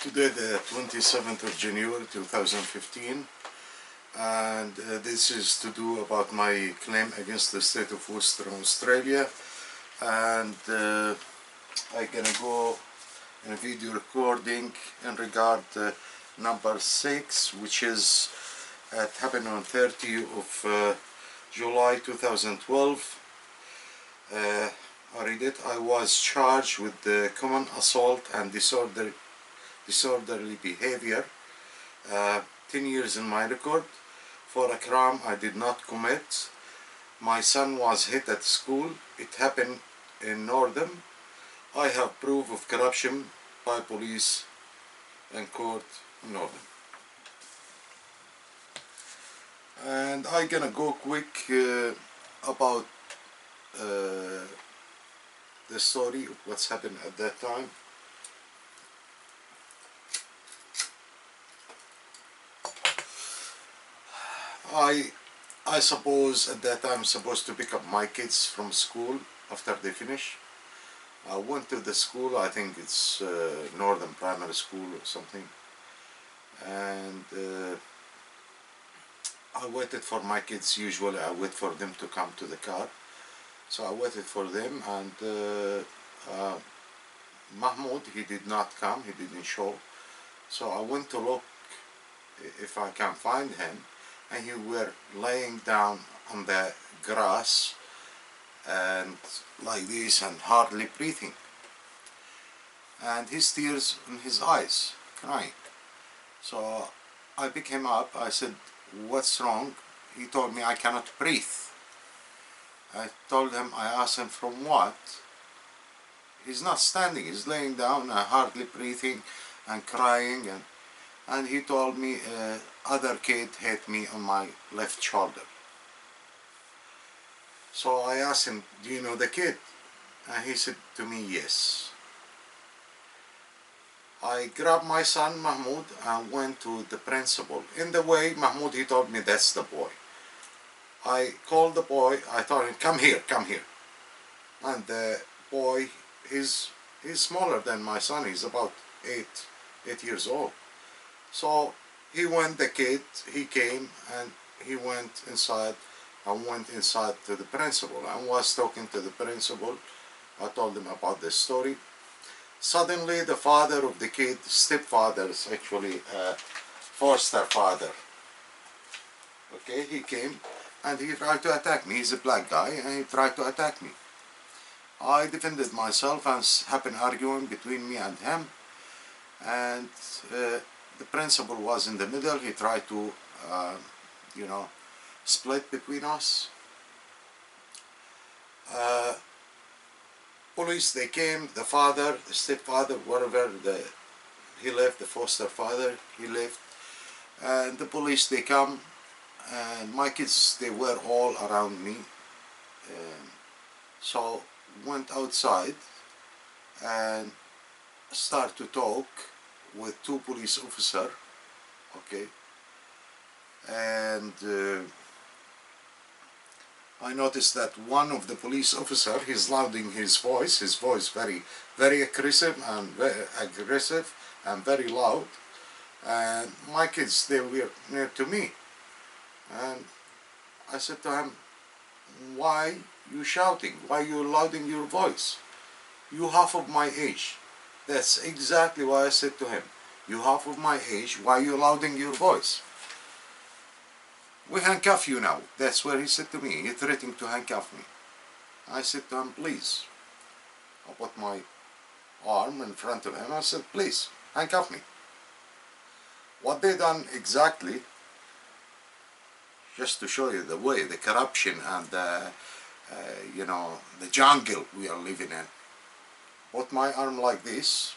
Today the 27th of January 2015, and this is to do about my claim against the state of Western Australia, and I'm gonna go in a video recording in regard number 6, which is it happened on 30th of July 2012. I read it. I was charged with the common assault and disorderly behavior, 10 years in my record, for a crime I did not commit. My son was hit at school. It happened in Northam. I have proof of corruption by police and court in Northam. And I'm gonna go quick about the story of what's happened at that time. I suppose at that time I'm supposed to pick up my kids from school after they finish. I went to the school, I think it's Northern Primary School or something, and I waited for my kids. Usually I wait for them to come to the car, so I waited for them, and Mahmoud, he did not come, he didn't show, so I went to look if I can find him, and he were laying down on the grass and like this and hardly breathing, and his tears in his eyes, crying. So I picked him up. I said, "What's wrong?" He told me, "I cannot breathe." I told him, I asked him, "From what?" He's not standing, he's laying down and hardly breathing and crying, and he told me, "Other kid hit me on my left shoulder." So I asked him, "Do you know the kid?" And he said to me, "Yes." I grabbed my son Mahmoud and went to the principal. In the way, Mahmoud, he told me, "That's the boy." I called the boy. I told him, come here." And the boy, he's smaller than my son. He's about eight years old. So he went, the kid, he came and he went inside. I went inside to the principal and was talking to the principal. I told him about the story. Suddenly the father of the kid, stepfather, is actually foster father, okay, he came and he tried to attack me. He's a black guy and he tried to attack me. I defended myself, and happened arguing between me and him, and the principal was in the middle. He tried to split between us. Police, they came, the father, the stepfather, whatever, he left, the foster father, he left, and the police, they come, and my kids, they were all around me, so went outside and start to talk with two police officers, okay, and I noticed that one of the police officer, he's louding his voice very, very aggressive and very loud, and my kids, they were near to me, and I said to him, "Why you shouting? Why you louding your voice? You half of my age." That's exactly what I said to him. "You half of my age, why you louding your voice? We handcuff you now." That's what he said to me. He threatened to handcuff me. I said to him, "Please." I put my arm in front of him. I said, "Please, handcuff me." What they done exactly, just to show you the way, the corruption and the jungle we are living in. Put my arm like this,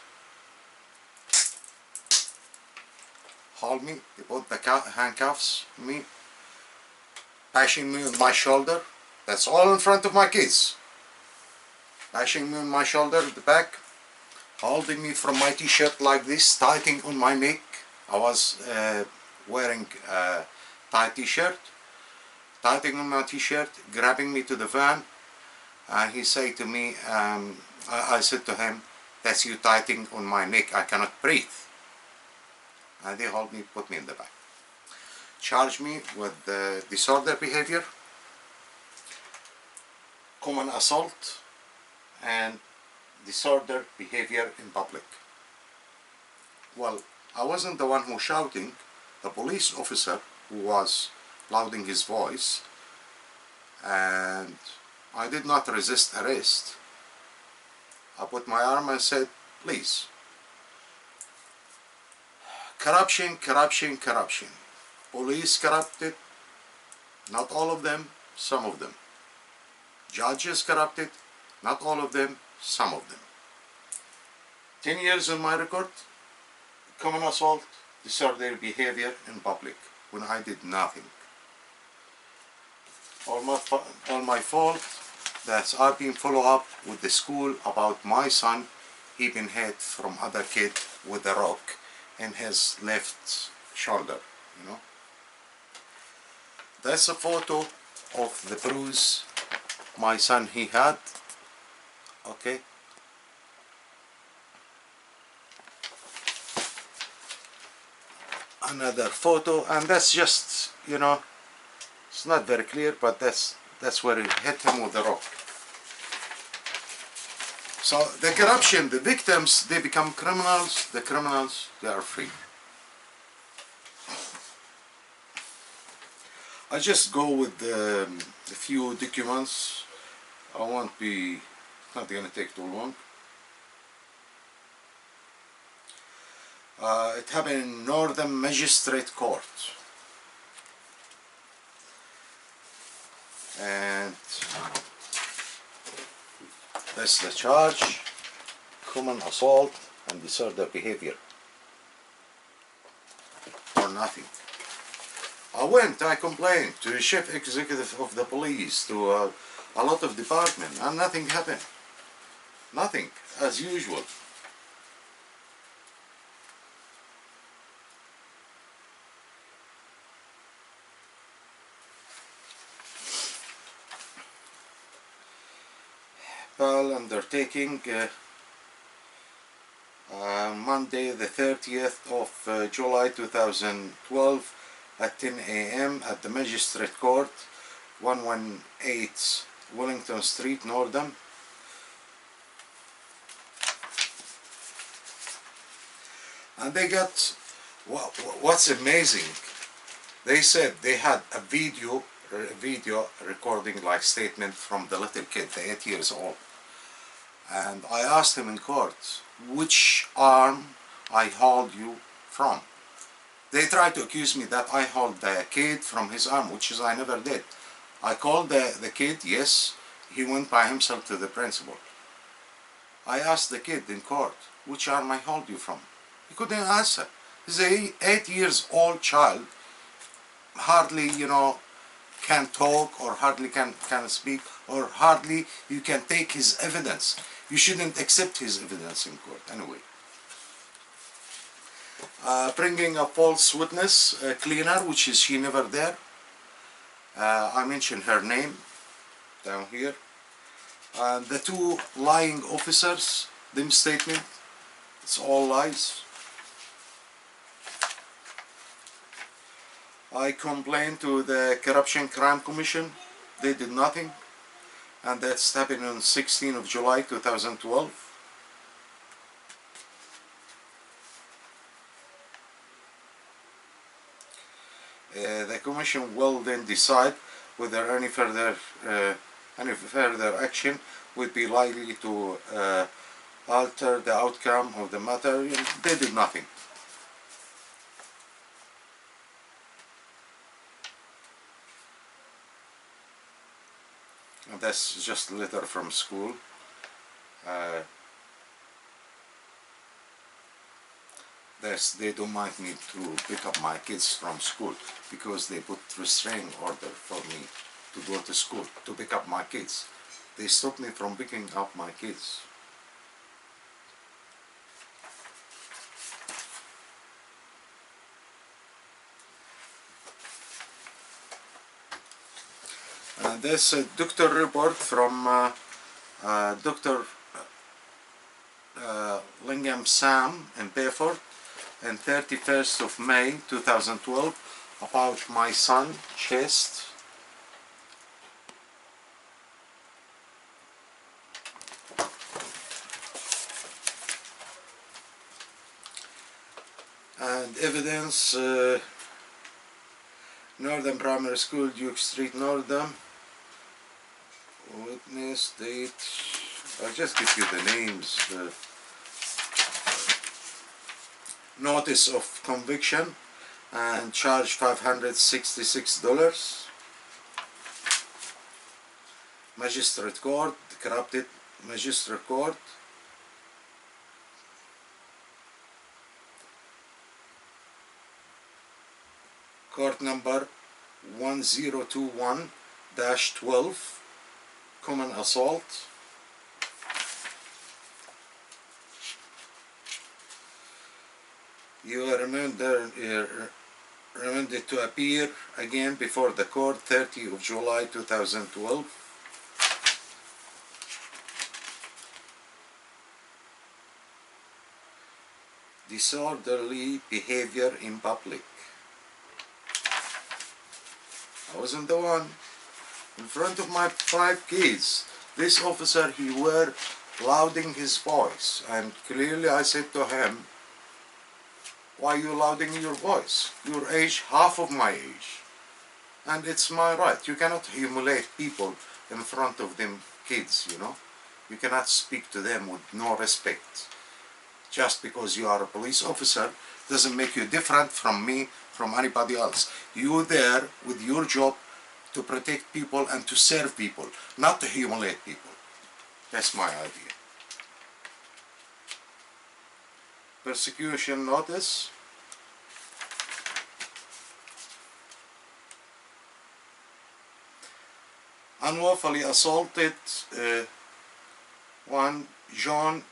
hold me, they put the handcuffs on me, bashing me on my shoulder. That's all in front of my kids. Bashing me on my shoulder at the back, holding me from my t-shirt like this, tightening on my neck. I was wearing a tight t-shirt, tightening on my t-shirt, grabbing me to the van, and he said to me, I said to him, "That's you tightening on my neck, I cannot breathe." and they hold me, put me in the back. Charge me with disorder behavior, common assault, and disorder behavior in public. Well, I wasn't the one who shouting. The police officer who was louding his voice, and I did not resist arrest. I put my arm and said, please. Corruption, corruption, corruption. Police corrupted, not all of them, some of them. Judges corrupted, not all of them, some of them. 10 years in my record, common assault, disorderly behavior in public, when I did nothing. All my fault that I've been follow up with the school about my son. He been hit from other kid with a rock in his left shoulder, you know. That's a photo of the bruise my son he had, okay. Another photo, and that's just, you know, it's not very clear, but that's where it hit him with the rock. So the corruption, the victims, they become criminals, the criminals, they are free. I just go with a few documents. I won't be, not going to take too long. It happened in Northam Magistrate Court. And that's the charge, common assault and disorder behavior. Or nothing. I complained to the chief executive of the police, to a lot of departments, and nothing happened. Nothing, as usual. Well, undertaking Monday the 30th of July 2012 at 10 a.m. at the Magistrate Court, 118 Wellington Street, Northam. And they got, what's amazing, they said they had a video recording, like statement from the little kid, the 8 years old. And I asked him in court, which arm I hold you from? They tried to accuse me that I hold the kid from his arm, which is I never did. I called the kid, yes, he went by himself to the principal. I asked the kid in court, which arm I hold you from? He couldn't answer. He's an 8 years old child, hardly, you know, can talk, or hardly can speak, or hardly you can take his evidence. You shouldn't accept his evidence in court anyway. Bringing a false witness, cleaner, which is she never there. I mentioned her name down here. The two lying officers, them statement, it's all lies. I complained to the Corruption Crime Commission. They did nothing. And that's happened on 16th of July 2012. The commission will then decide whether any further action would be likely to alter the outcome of the matter. They did nothing. And that's just a letter from school. They don't mind me to pick up my kids from school because they put restraining order for me to go to school, to pick up my kids. They stopped me from picking up my kids. There's a doctor report from Dr. Lingham Sam in Bayford. and 31st of May 2012 about my son chest. And evidence, Northam Primary School, Duke Street, Northam. Witness, date, I'll just give you the names. Notice of conviction and charge $566. Magistrate Court, corrupted Magistrate Court. Court number 1021-12, common assault. You are remanded to appear again before the court 30 of July 2012. Disorderly behavior in public. I wasn't the one. In front of my 5 kids, this officer, he were louding his voice, and clearly I said to him, why are you louding your voice? Your age, half of my age, and it's my right. You cannot humiliate people in front of them kids, you know. You cannot speak to them with no respect. Just because you are a police officer doesn't make you different from me, from anybody else. You're there with your job to protect people and to serve people, not to humiliate people. That's my idea. Persecution notice. Unlawfully assaulted one John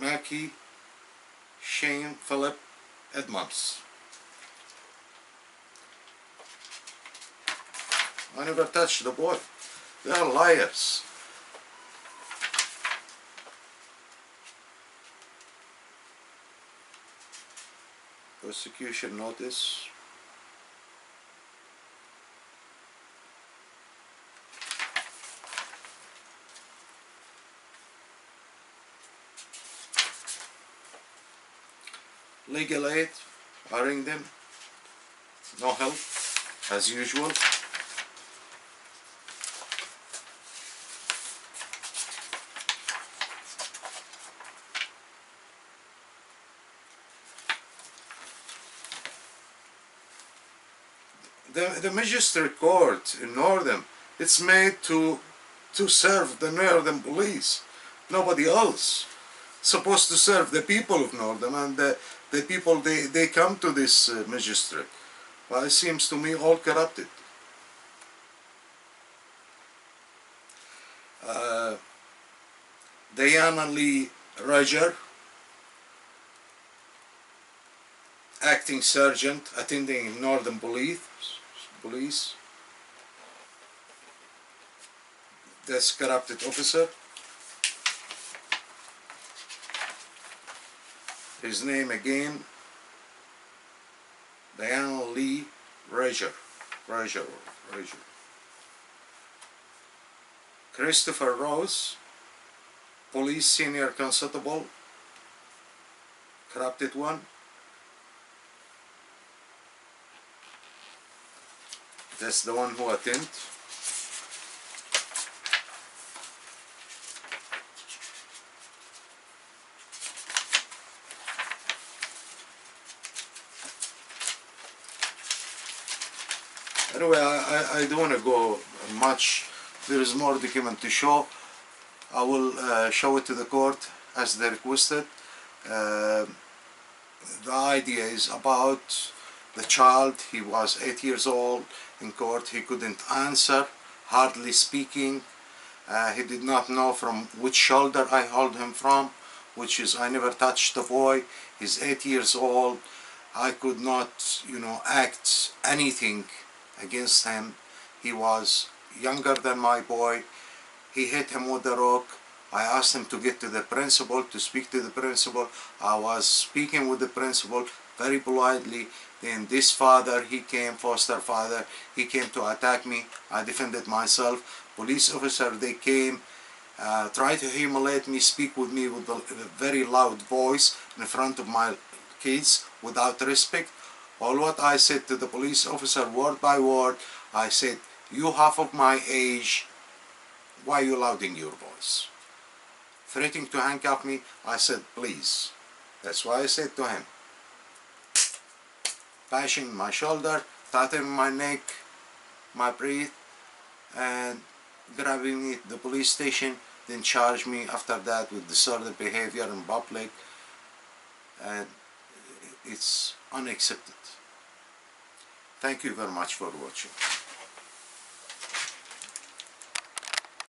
Mackey Shane Philip Edmonds. I never touched the boy. They are liars. Persecution notice. Legal aid, I ring them. No help, as usual. The magistrate court in Northam, it's made to serve the Northam police. Nobody else. Supposed to serve the people of Northam, and the people, they come to this magistrate. Well, it seems to me all corrupted. Diana Lee Roger, acting sergeant, attending Northern Police. This corrupted officer. His name again, Diana Lee Roger. Christopher Rose, police senior constable, corrupted one. That's the one who attended. Anyway, I don't want to go much. There is more document to show. I will show it to the court as they requested. The idea is about the child. He was 8 years old. In court, he couldn't answer, hardly speaking. He did not know from which shoulder I hold him from, which is I never touched the boy. He's 8 years old. I could not, act anything against him. He was younger than my boy. He hit him with a rock. I asked him to get to the principal, to speak to the principal. I was speaking with the principal very politely. Then this father, he came, foster father, he came to attack me. I defended myself. Police officer, they came, tried to humiliate me, speak with me with a very loud voice in front of my kids without respect. All what I said to the police officer, word by word, I said, you half of my age, why are you louding your voice? Threatening to handcuff me, I said, please. That's why I said to him. Bashing my shoulder, tightening my neck, my breath, and grabbing me to the police station, then charged me after that with disorderly behavior in public, and it's unaccepted. Thank you very much for watching.